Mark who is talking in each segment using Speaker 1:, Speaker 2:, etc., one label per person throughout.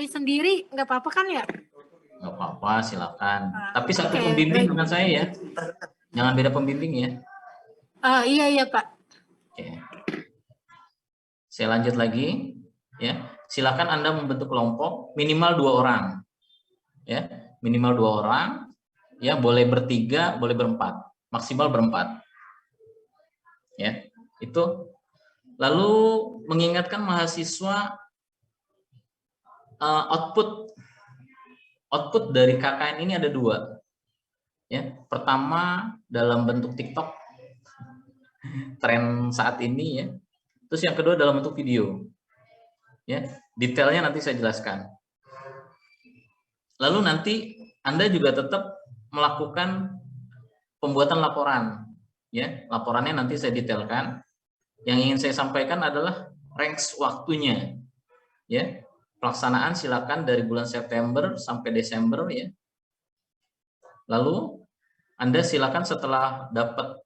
Speaker 1: diri sendiri, nggak apa-apa kan ya?
Speaker 2: Nggak apa-apa, silakan. Tapi satu
Speaker 1: Oke,
Speaker 2: pembimbing
Speaker 1: baik.
Speaker 2: dengan saya ya. Jangan beda pembimbing ya.
Speaker 1: Iya Pak.
Speaker 2: Oke. Saya lanjut lagi ya. Silakan Anda membentuk kelompok minimal 2 orang. Ya, minimal 2 orang. Ya, boleh bertiga, boleh berempat. Maksimal berempat. Ya, itu. Lalu mengingatkan mahasiswa output dari KKN ini ada 2. Ya, pertama dalam bentuk TikTok, tren saat ini ya. Terus yang kedua dalam bentuk video. Ya, detailnya nanti saya jelaskan. Lalu nanti Anda juga tetap melakukan pembuatan laporan. Ya, laporannya nanti saya detailkan. Yang ingin saya sampaikan adalah range waktunya. Ya, pelaksanaan silakan dari bulan September sampai Desember ya. Lalu Anda silakan setelah dapat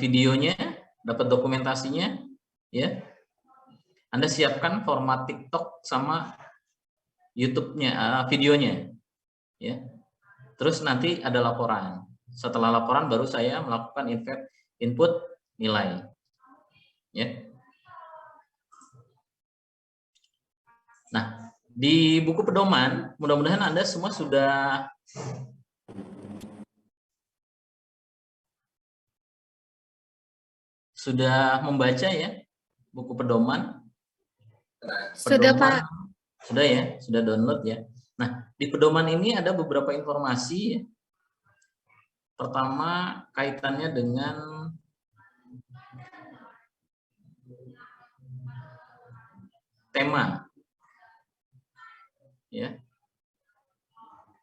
Speaker 2: videonya, dapat dokumentasinya, ya, Anda siapkan format TikTok sama YouTube-nya, videonya, ya. Terus nanti ada laporan. Setelah laporan baru saya melakukan input nilai, ya. Nah, di buku pedoman, mudah-mudahan Anda semua sudah membaca ya buku pedoman.
Speaker 1: Sudah Pak.
Speaker 2: Sudah ya, sudah download ya. Nah, di pedoman ini ada beberapa informasi ya. Pertama, kaitannya dengan tema. Ya.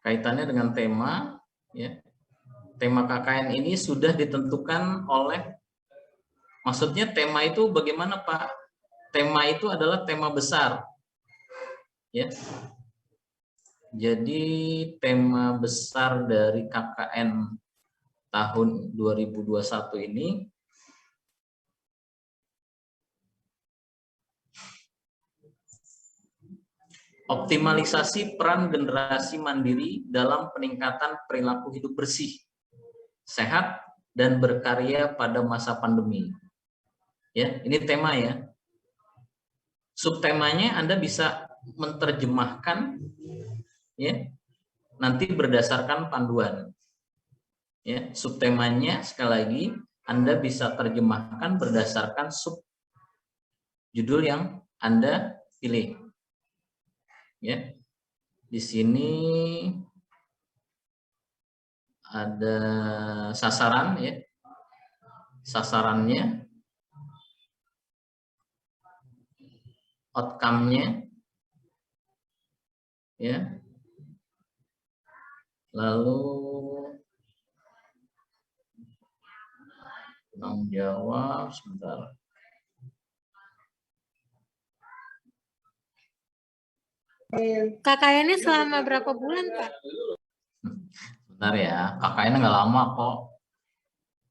Speaker 2: Kaitannya dengan tema ya. Tema KKN ini sudah ditentukan oleh, maksudnya tema itu bagaimana Pak? Tema itu adalah tema besar. Ya. Jadi tema besar dari KKN tahun 2021 ini optimalisasi peran generasi mandiri dalam peningkatan perilaku hidup bersih, sehat, dan berkarya pada masa pandemi. Ya, ini tema ya. Subtemanya Anda bisa menerjemahkan ya, nanti berdasarkan panduan. Ya, subtemanya sekali lagi Anda bisa terjemahkan berdasarkan judul yang Anda pilih. Ya. Di sini ada sasaran ya. Sasarannya, outcome-nya ya. Lalu tanggung jawab sebentar.
Speaker 1: KKN-nya selama berapa bulan Pak?
Speaker 2: Sebentar ya, KKN nggak lama kok.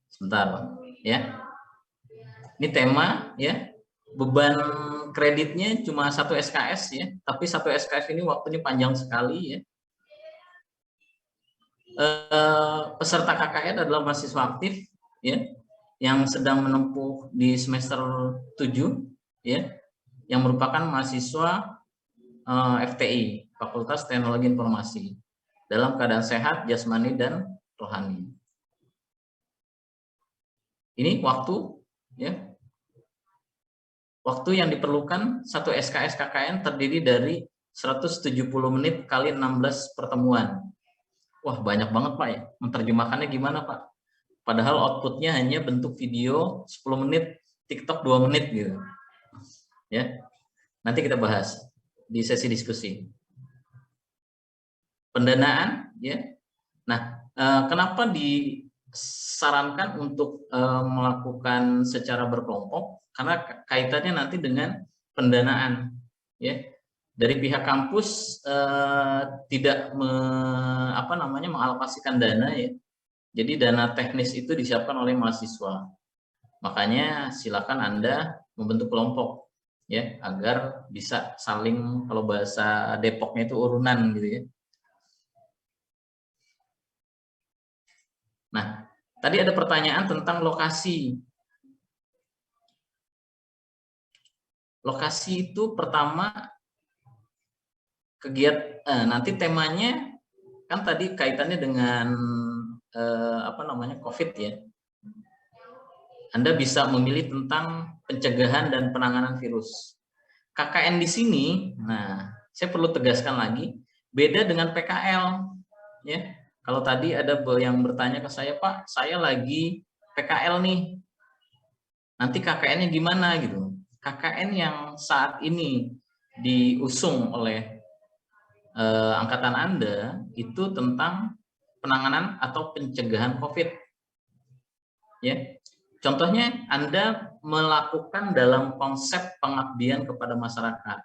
Speaker 2: Sebentar ya. Ini tema ya. Beban kreditnya cuma 1 SKS ya, tapi 1 SKS ini waktunya panjang sekali ya. Peserta KKN adalah mahasiswa aktif ya, yang sedang menempuh di semester 7 ya, yang merupakan mahasiswa FTI, Fakultas Teknologi Informasi, dalam keadaan sehat jasmani dan rohani. Ini waktu ya. Waktu yang diperlukan 1 SKS KKN terdiri dari 170 menit kali 16 pertemuan. Wah, banyak banget Pak ya. Menerjemahkannya gimana Pak? Padahal outputnya hanya bentuk video 10 menit, TikTok 2 menit gitu. Ya. Nanti kita bahas di sesi diskusi. Pendanaan ya. Nah, kenapa disarankan untuk melakukan secara berkelompok? Karena kaitannya nanti dengan pendanaan ya. Dari pihak kampus tidak mengalokasikan dana ya. Jadi dana teknis itu disiapkan oleh mahasiswa. Makanya silakan Anda membentuk kelompok ya, agar bisa saling, kalau bahasa Depoknya itu urunan gitu ya. Nah, tadi ada pertanyaan tentang lokasi. Lokasi itu pertama kegiatan, nanti temanya kan tadi kaitannya dengan COVID ya. Anda bisa memilih tentang pencegahan dan penanganan virus. KKN di sini, nah saya perlu tegaskan lagi, beda dengan PKL ya. Kalau tadi ada yang bertanya ke saya, Pak, saya lagi PKL nih, nanti KKN-nya gimana gitu. KKN yang saat ini diusung oleh angkatan Anda itu tentang penanganan atau pencegahan COVID. Ya, contohnya Anda melakukan dalam konsep pengabdian kepada masyarakat,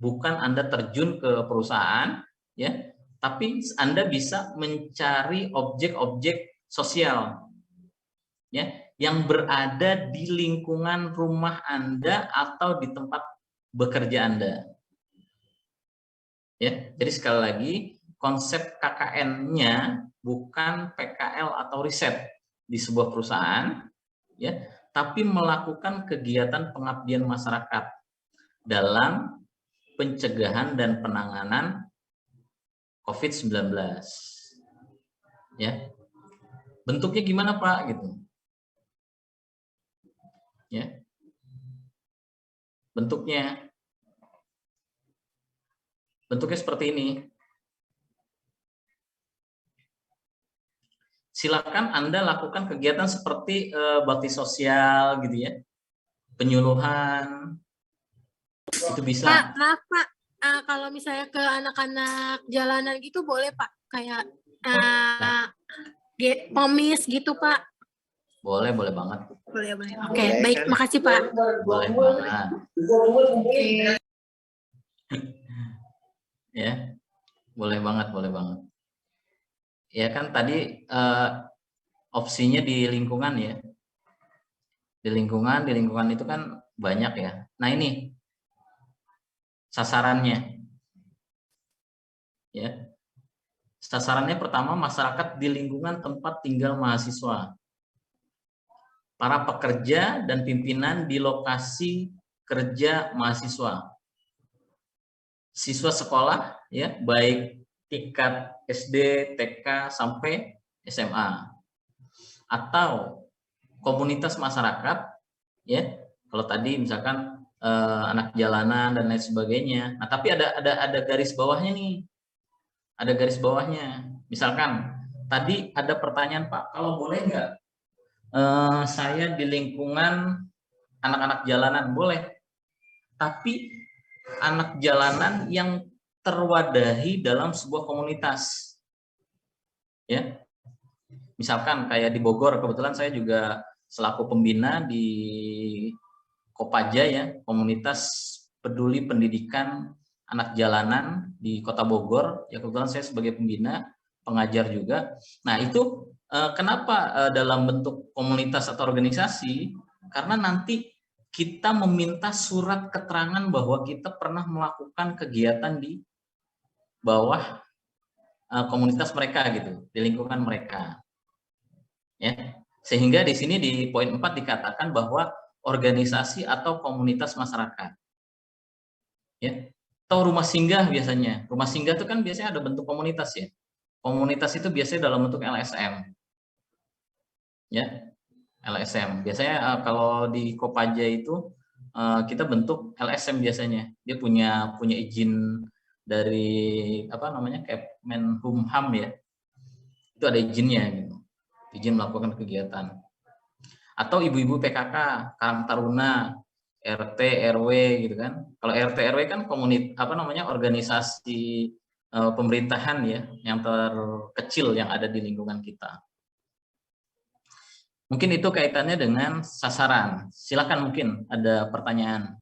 Speaker 2: bukan Anda terjun ke perusahaan, ya, tapi Anda bisa mencari objek-objek sosial, ya, yang berada di lingkungan rumah Anda atau di tempat bekerja Anda. Ya, jadi sekali lagi konsep KKN-nya bukan PKL atau riset di sebuah perusahaan, ya, tapi melakukan kegiatan pengabdian masyarakat dalam pencegahan dan penanganan COVID-19. Ya, bentuknya gimana Pak? Gitu. Ya, bentuknya seperti ini. Silakan Anda lakukan kegiatan seperti bakti sosial gitu ya, penyuluhan, itu bisa.
Speaker 1: Pak, maaf Pak, kalau misalnya ke anak-anak jalanan gitu boleh Pak, kayak pomis gitu Pak?
Speaker 2: Boleh banget.
Speaker 1: Boleh. Oke, baik, makasih Pak.
Speaker 2: Boleh banget. Ya, boleh banget. Ya kan tadi opsinya di lingkungan ya. Di lingkungan itu kan banyak ya. Nah ini sasarannya. Ya. Sasarannya pertama masyarakat di lingkungan tempat tinggal mahasiswa. Para pekerja dan pimpinan di lokasi kerja mahasiswa. Siswa sekolah ya, baik tingkat SD, TK sampai SMA. Atau komunitas masyarakat ya. Kalau tadi misalkan anak jalanan dan lain sebagainya. Nah, tapi ada garis bawahnya nih. Ada garis bawahnya. Misalkan tadi ada pertanyaan, Pak, kalau boleh nggak saya di lingkungan anak-anak jalanan? Boleh. Tapi anak jalanan yang terwadahi dalam sebuah komunitas. Ya. Misalkan kayak di Bogor, kebetulan saya juga selaku pembina di Kopaja ya, komunitas peduli pendidikan anak jalanan di Kota Bogor. Ya kebetulan saya sebagai pembina, pengajar juga. Nah, itu kenapa dalam bentuk komunitas atau organisasi? Karena nanti kita meminta surat keterangan bahwa kita pernah melakukan kegiatan di bawah komunitas mereka gitu, di lingkungan mereka. Ya. Sehingga di sini di poin 4 dikatakan bahwa organisasi atau komunitas masyarakat. Ya. Atau rumah singgah biasanya. Rumah singgah itu kan biasanya ada bentuk komunitas ya. Komunitas itu biasanya dalam bentuk LSM. Ya. LSM. Biasanya kalau di Kopaja itu kita bentuk LSM biasanya. Dia punya izin dari Kemenkumham ya. Itu ada izinnya gitu. Izin melakukan kegiatan. Atau ibu-ibu PKK, Karang Taruna, RT RW gitu kan. Kalau RT RW kan organisasi pemerintahan ya, yang terkecil yang ada di lingkungan kita. Mungkin itu kaitannya dengan sasaran. Silakan mungkin ada pertanyaan.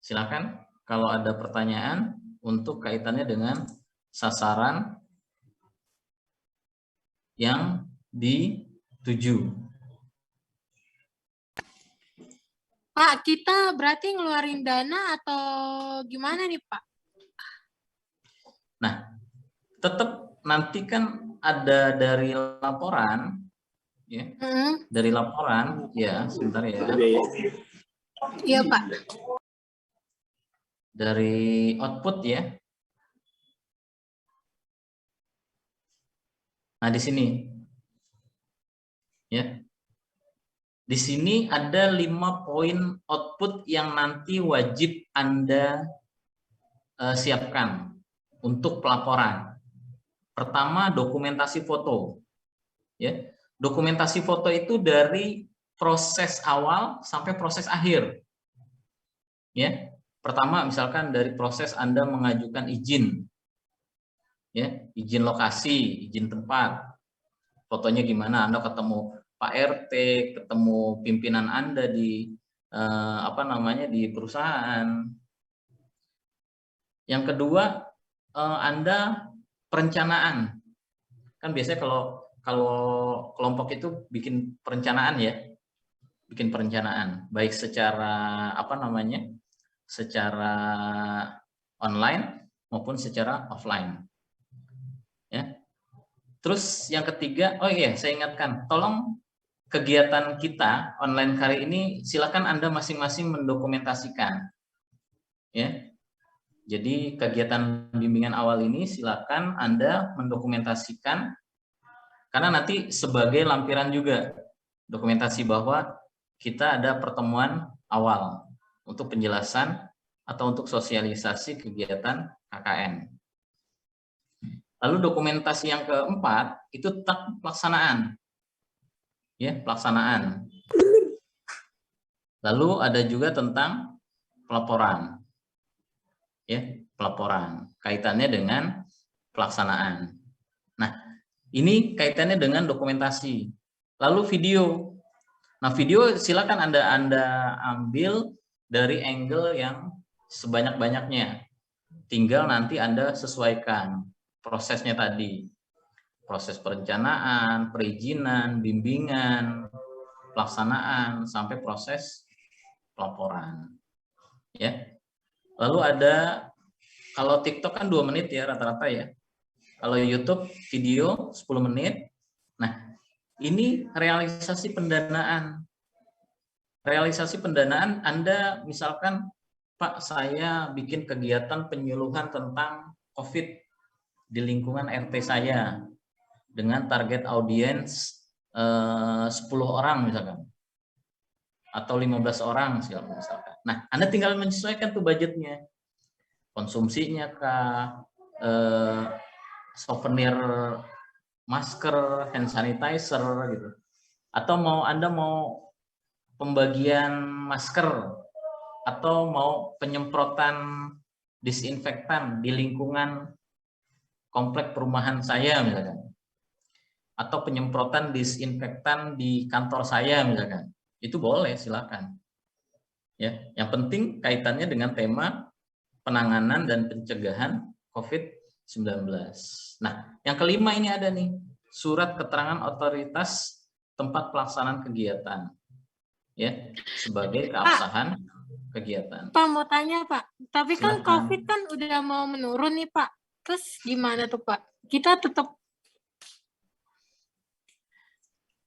Speaker 2: Silakan kalau ada pertanyaan untuk kaitannya dengan sasaran yang dituju.
Speaker 1: Pak, kita berarti ngeluarin dana atau gimana nih, Pak?
Speaker 2: Nah, tetap nanti kan ada dari laporan, ya, dari laporan, ya, sebentar ya,
Speaker 1: Iya, Pak.
Speaker 2: dari output ya. Nah, di sini, ya, di sini ada 5 poin output yang nanti wajib Anda siapkan untuk pelaporan. Pertama, dokumentasi foto. Ya, dokumentasi foto itu dari proses awal sampai proses akhir. Ya, pertama misalkan dari proses Anda mengajukan izin, ya, izin lokasi, izin tempat, fotonya gimana, Anda ketemu Pak RT, ketemu pimpinan Anda di di perusahaan. Yang kedua, Anda perencanaan. Kan biasanya kalau kelompok itu bikin perencanaan ya, bikin perencanaan, baik secara secara online maupun secara offline. Ya. Terus yang ketiga, oh iya, saya ingatkan, tolong kegiatan kita online kali ini silakan Anda masing-masing mendokumentasikan. Ya. Jadi kegiatan bimbingan awal ini silakan Anda mendokumentasikan, karena nanti sebagai lampiran juga dokumentasi bahwa kita ada pertemuan awal untuk penjelasan atau untuk sosialisasi kegiatan KKN. Lalu dokumentasi yang keempat itu tentang pelaksanaan. Ya, pelaksanaan. Lalu ada juga tentang pelaporan. Ya, pelaporan. Kaitannya dengan pelaksanaan. Nah, ini kaitannya dengan dokumentasi. Lalu video. Nah, video silakan Anda ambil dari angle yang sebanyak-banyaknya. Tinggal nanti Anda sesuaikan prosesnya tadi. Proses perencanaan, perizinan, bimbingan, pelaksanaan, sampai proses pelaporan. Ya. Lalu ada, kalau TikTok kan 2 menit ya rata-rata ya. Kalau YouTube video 10 menit. Nah, ini realisasi pendanaan. Realisasi pendanaan Anda misalkan, Pak, saya bikin kegiatan penyuluhan tentang COVID di lingkungan RT saya dengan target audiens 10 orang misalkan, atau 15 orang misalkan. Nah, Anda tinggal menyesuaikan tuh budgetnya, konsumsinya kah, souvenir masker, hand sanitizer gitu, atau Anda mau pembagian masker, atau mau penyemprotan disinfektan di lingkungan komplek perumahan saya misalkan, atau penyemprotan disinfektan di kantor saya misalkan, itu boleh, silakan. Ya, yang penting kaitannya dengan tema penanganan dan pencegahan COVID-19. Nah, yang kelima ini ada nih, surat keterangan otoritas tempat pelaksanaan kegiatan. Ya, sebagai keabsahan kegiatan.
Speaker 1: Pak, mau tanya, Pak. Tapi kan
Speaker 2: Silakan.
Speaker 1: COVID kan udah mau menurun nih, Pak. Terus gimana tuh, Pak? Kita tetap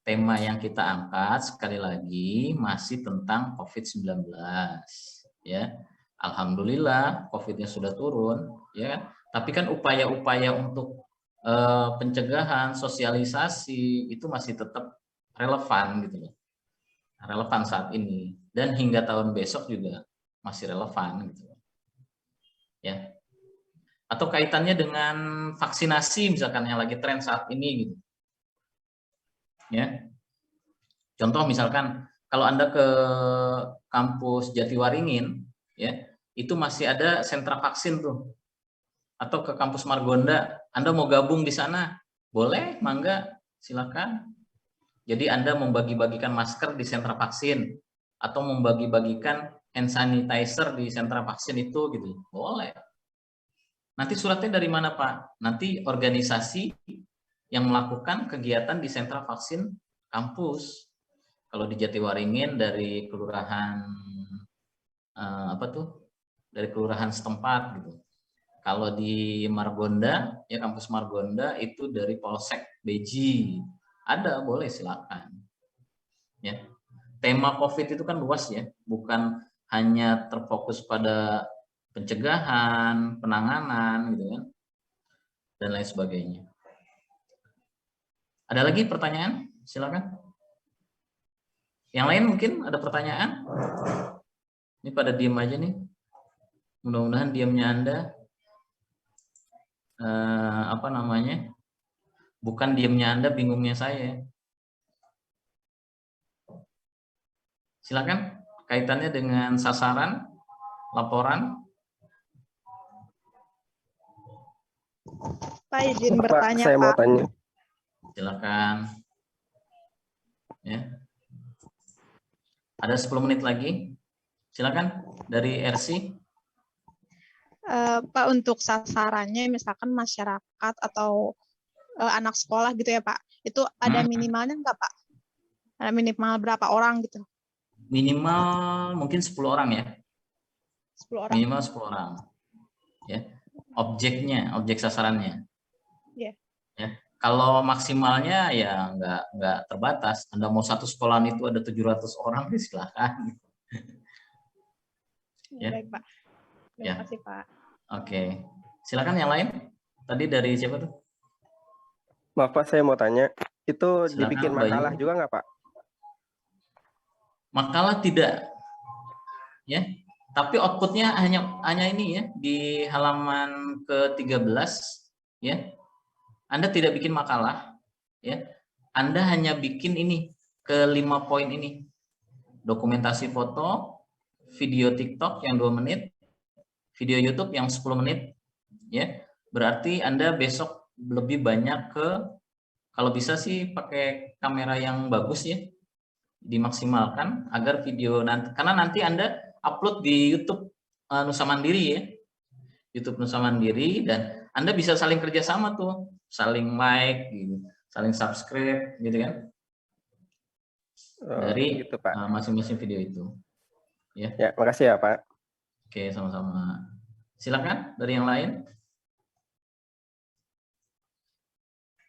Speaker 2: Tema yang kita angkat sekali lagi masih tentang COVID-19, ya. Alhamdulillah COVID-nya sudah turun, ya kan? Tapi kan upaya-upaya untuk pencegahan, sosialisasi itu masih tetap relevan gitu loh. Relevan saat ini dan hingga tahun besok juga masih relevan gitu. Ya. Atau kaitannya dengan vaksinasi misalkan yang lagi tren saat ini gitu. Ya. Contoh misalkan kalau Anda ke kampus Jatiwaringin, ya, itu masih ada sentra vaksin tuh. Atau ke kampus Margonda, Anda mau gabung di sana, boleh, mangga, silakan. Jadi Anda membagi-bagikan masker di sentra vaksin atau membagi-bagikan hand sanitizer di sentra vaksin itu gitu. Boleh. Nanti suratnya dari mana, Pak? Nanti organisasi yang melakukan kegiatan di sentra vaksin kampus. Kalau di Jatiwaringin dari Kelurahan apa tuh dari kelurahan setempat gitu. Kalau di Margonda, ya kampus Margonda itu dari Polsek Beji. Ada, boleh silakan. Ya. Tema COVID itu kan luas ya, bukan hanya terfokus pada pencegahan, penanganan gitu kan, dan lain sebagainya. Ada lagi pertanyaan? Silakan. Yang lain mungkin ada pertanyaan? Ini pada diem aja nih. Mudah-mudahan diamnya Anda apa namanya? Bukan diamnya Anda, bingungnya saya. Silakan, kaitannya dengan sasaran, laporan.
Speaker 3: Pak, izin bertanya,
Speaker 4: saya mau
Speaker 3: Pak.
Speaker 4: tanya.
Speaker 2: Silakan. Ya. Ada 10 menit lagi. Silakan dari RC.
Speaker 3: Pak, untuk sasarannya misalkan masyarakat atau anak sekolah gitu ya, Pak. Itu ada minimalnya nggak, Pak? Ada minimal berapa orang gitu?
Speaker 2: Minimal mungkin 10 orang ya.
Speaker 3: 10 orang.
Speaker 2: Minimal 10 orang. Ya. Objek sasarannya.
Speaker 3: Iya.
Speaker 2: Ya. Kalau maksimalnya ya nggak terbatas. Anda mau satu sekolahan itu ada 700 orang, silakan. Ya.
Speaker 3: Baik, Pak. Terima kasih, Pak.
Speaker 2: Oke. Silakan yang lain. Tadi dari siapa tuh?
Speaker 4: Maaf Pak, saya mau tanya. Itu
Speaker 2: Silakan,
Speaker 4: dibikin makalah
Speaker 2: Bayu.
Speaker 4: juga nggak Pak?
Speaker 2: Makalah tidak. Ya. Tapi outputnya hanya ini ya, di halaman ke-13 ya. Anda tidak bikin makalah ya. Anda hanya bikin ini ke 5 poin ini. Dokumentasi foto, video TikTok yang 2 menit, video YouTube yang 10 menit ya. Berarti Anda besok lebih banyak kalau bisa sih pakai kamera yang bagus ya. Dimaksimalkan agar video nanti, karena nanti Anda upload di YouTube Nusa Mandiri ya. YouTube Nusa Mandiri, dan Anda bisa saling kerjasama tuh, saling like gitu, saling subscribe gitu kan. Dari
Speaker 4: gitu, Pak.
Speaker 2: masing-masing video itu. Ya.
Speaker 4: Ya, makasih ya Pak.
Speaker 2: Oke, sama-sama. Silakan dari yang lain.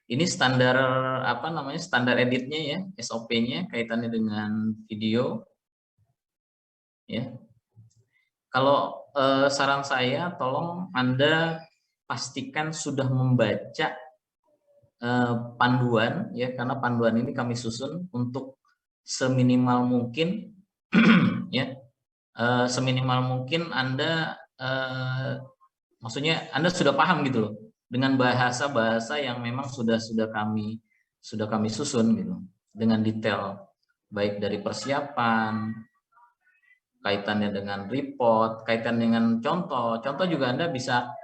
Speaker 2: Ini standar apa namanya, standar editnya ya, SOP-nya kaitannya dengan video. Ya. Kalau saran saya, tolong Anda pastikan sudah membaca panduan ya, karena panduan ini kami susun untuk seminimal mungkin ya, seminimal mungkin Anda maksudnya Anda sudah paham gitu loh dengan bahasa-bahasa yang memang sudah kami susun gitu, dengan detail, baik dari persiapan, kaitannya dengan report, kaitan dengan contoh juga Anda bisa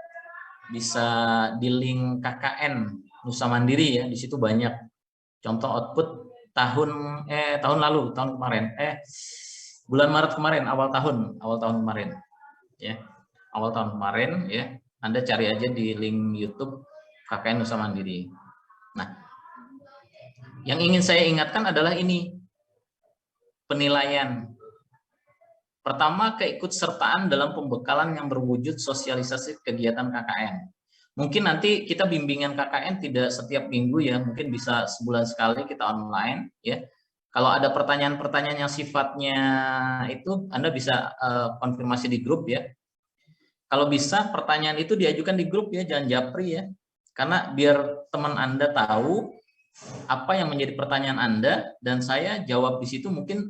Speaker 2: di link KKN Nusa Mandiri ya, di situ banyak contoh output tahun kemarin, bulan Maret kemarin, awal tahun kemarin ya, awal tahun kemarin ya. Anda cari aja di link YouTube KKN Nusa Mandiri. Nah, yang ingin saya ingatkan adalah ini, penilaian. Pertama, keikutsertaan dalam pembekalan yang berwujud sosialisasi kegiatan KKN. Mungkin nanti kita bimbingan KKN tidak setiap minggu ya, mungkin bisa sebulan sekali kita online ya. Kalau ada pertanyaan-pertanyaan yang sifatnya itu, Anda bisa konfirmasi di grup ya. Kalau bisa pertanyaan itu diajukan di grup ya, jangan japri ya. Karena biar teman Anda tahu apa yang menjadi pertanyaan Anda, dan saya jawab di situ. Mungkin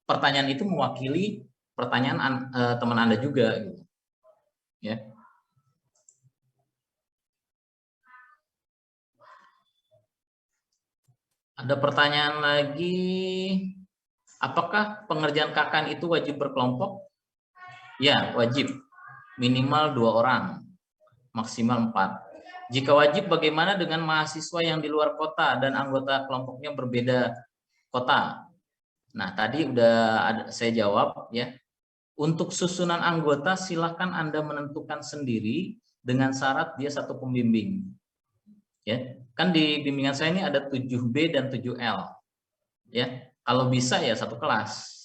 Speaker 2: pertanyaan itu mewakili pertanyaan teman Anda juga gitu. Ya. Ada pertanyaan lagi, apakah pengerjaan KKN itu wajib berkelompok? Ya, wajib. Minimal 2 orang, maksimal 4. Jika wajib, bagaimana dengan mahasiswa yang di luar kota dan anggota kelompoknya berbeda kota? Nah, tadi udah saya jawab ya. Untuk susunan anggota silahkan Anda menentukan sendiri dengan syarat dia satu pembimbing. Ya, kan di bimbingan saya ini ada 7B dan 7L. Ya, kalau bisa ya satu kelas.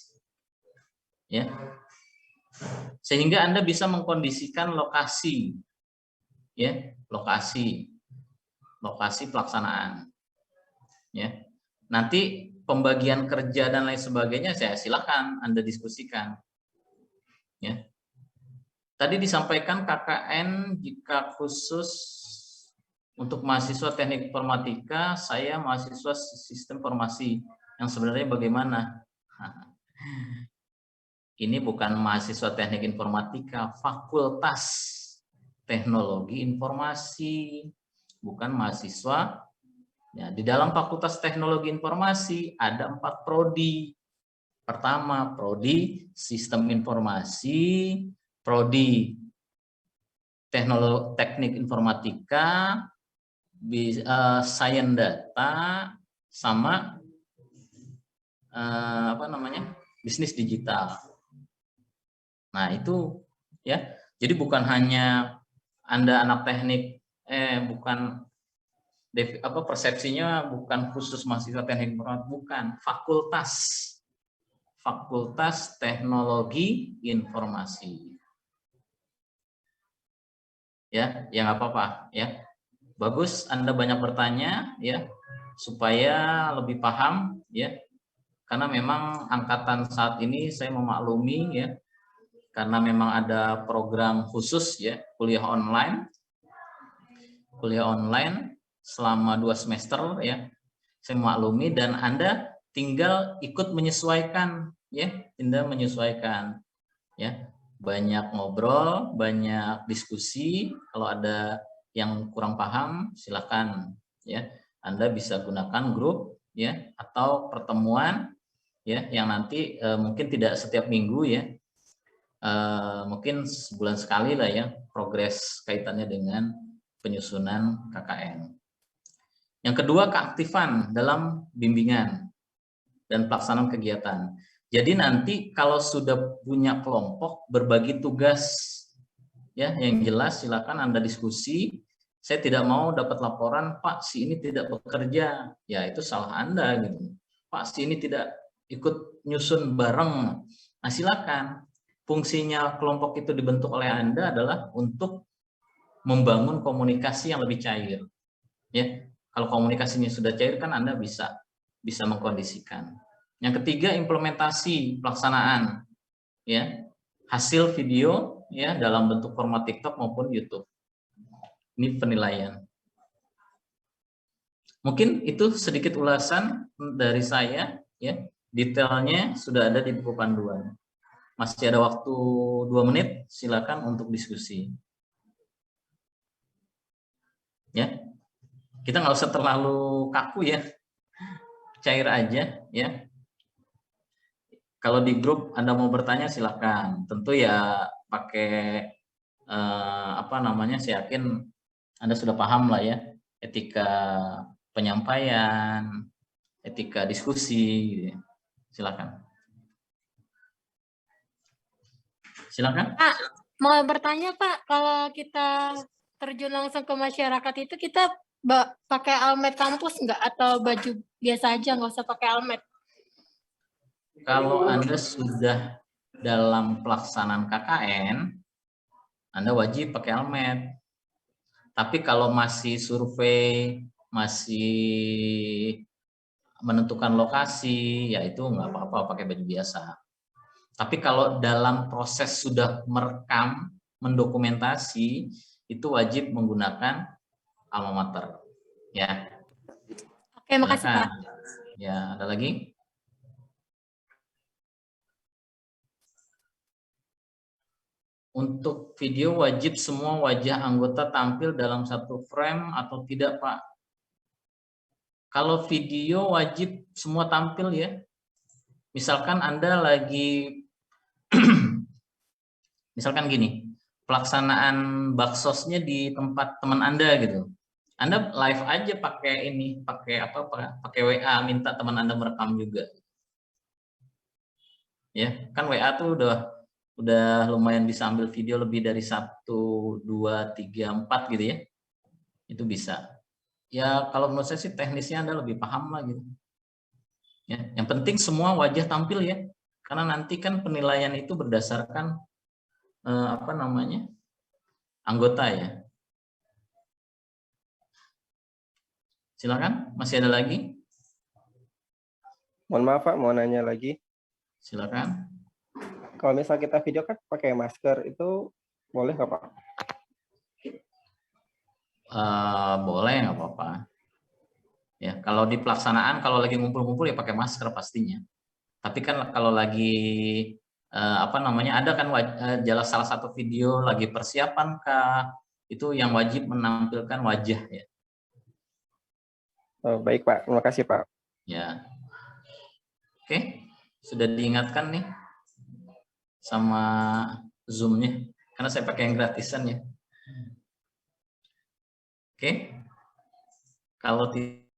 Speaker 2: Ya. Sehingga Anda bisa mengkondisikan lokasi, ya, lokasi pelaksanaan, ya. Nanti pembagian kerja dan lain sebagainya saya silakan Anda diskusikan, ya. Tadi disampaikan KKN jika khusus untuk mahasiswa teknik informatika, saya mahasiswa sistem informasi, yang sebenarnya bagaimana? Nah, ini bukan mahasiswa teknik informatika, fakultas teknologi informasi, bukan mahasiswa. Ya, di dalam fakultas teknologi informasi ada 4 prodi. Pertama, prodi sistem informasi, prodi teknik informatika, sains data, sama bisnis digital. Nah, itu ya. Jadi bukan hanya Anda anak teknik, bukan persepsinya bukan khusus mahasiswa teknik informatika, bukan, fakultas teknologi informasi. Ya nggak apa-apa ya. Bagus Anda banyak bertanya ya, supaya lebih paham ya. Karena memang angkatan saat ini saya memaklumi ya, karena memang ada program khusus ya, kuliah online selama 2 semester ya. Saya memaklumi dan Anda tinggal ikut menyesuaikan ya, ya. Banyak ngobrol, banyak diskusi. Kalau ada yang kurang paham silakan ya. Anda bisa gunakan grup ya, atau pertemuan ya, yang nanti mungkin tidak setiap minggu ya. Mungkin sebulan sekali lah ya, progres kaitannya dengan penyusunan KKN. Yang kedua, keaktifan dalam bimbingan dan pelaksanaan kegiatan. Jadi nanti kalau sudah punya kelompok, berbagi tugas ya, yang jelas silakan Anda diskusi. Saya tidak mau dapat laporan, Pak si ini tidak bekerja, ya itu salah Anda gitu. Pak si ini tidak ikut nyusun bareng. Nah silakan. Fungsinya kelompok itu dibentuk oleh Anda adalah untuk membangun komunikasi yang lebih cair. Ya, kalau komunikasinya sudah cair kan Anda bisa mengkondisikan. Yang ketiga, implementasi pelaksanaan ya, hasil video ya dalam bentuk format TikTok maupun YouTube. Ini penilaian. Mungkin itu sedikit ulasan dari saya ya. Detailnya sudah ada di buku panduan. Masih ada waktu 2 menit, silakan untuk diskusi. Ya, kita nggak usah terlalu kaku ya, cair aja ya. Kalau di grup Anda mau bertanya silakan. Tentu ya pakai saya yakin Anda sudah paham lah ya, etika penyampaian, etika diskusi, gitu. Silakan. Silakan.
Speaker 1: Pak, mau bertanya Pak, kalau kita terjun langsung ke masyarakat itu kita pakai almet kampus nggak, atau baju biasa aja nggak usah pakai almet?
Speaker 2: Kalau Anda sudah dalam pelaksanaan KKN, Anda wajib pakai almet. Tapi kalau masih survei, masih menentukan lokasi, ya itu nggak apa-apa pakai baju biasa. Tapi kalau dalam proses sudah merekam, mendokumentasi, itu wajib menggunakan alma mater. Ya.
Speaker 1: Oke, makasih Pak.
Speaker 2: Ya, ada lagi? Untuk video wajib semua wajah anggota tampil dalam satu frame atau tidak, Pak? Kalau video wajib semua tampil ya. Misalkan Anda lagi misalkan gini, pelaksanaan baksosnya di tempat teman Anda gitu. Anda live aja pakai ini, pakai WA, minta teman Anda merekam juga. Ya, kan WA tuh udah lumayan bisa ambil video lebih dari 1, 2, 3, 4 gitu ya. Itu bisa. Ya, kalau menurut saya sih teknisnya Anda lebih paham lah gitu. Ya, yang penting semua wajah tampil ya. Karena nanti kan penilaian itu berdasarkan apa namanya, anggota ya. Silakan, masih ada lagi?
Speaker 4: Mohon maaf Pak, mau nanya lagi.
Speaker 2: Silakan.
Speaker 4: Kalau misal kita video kan pakai masker, itu boleh nggak Pak?
Speaker 2: Boleh, nggak apa-apa. Ya, kalau di pelaksanaan, kalau lagi ngumpul-ngumpul ya pakai masker pastinya. Tapi kan kalau lagi apa namanya, ada kan jelas salah satu video lagi persiapan kah, itu yang wajib menampilkan wajah ya.
Speaker 4: Oh, baik Pak, terima kasih Pak.
Speaker 2: Ya. Oke, sudah diingatkan nih sama Zoom-nya, karena saya pakai yang gratisan ya. Oke, kalau tidak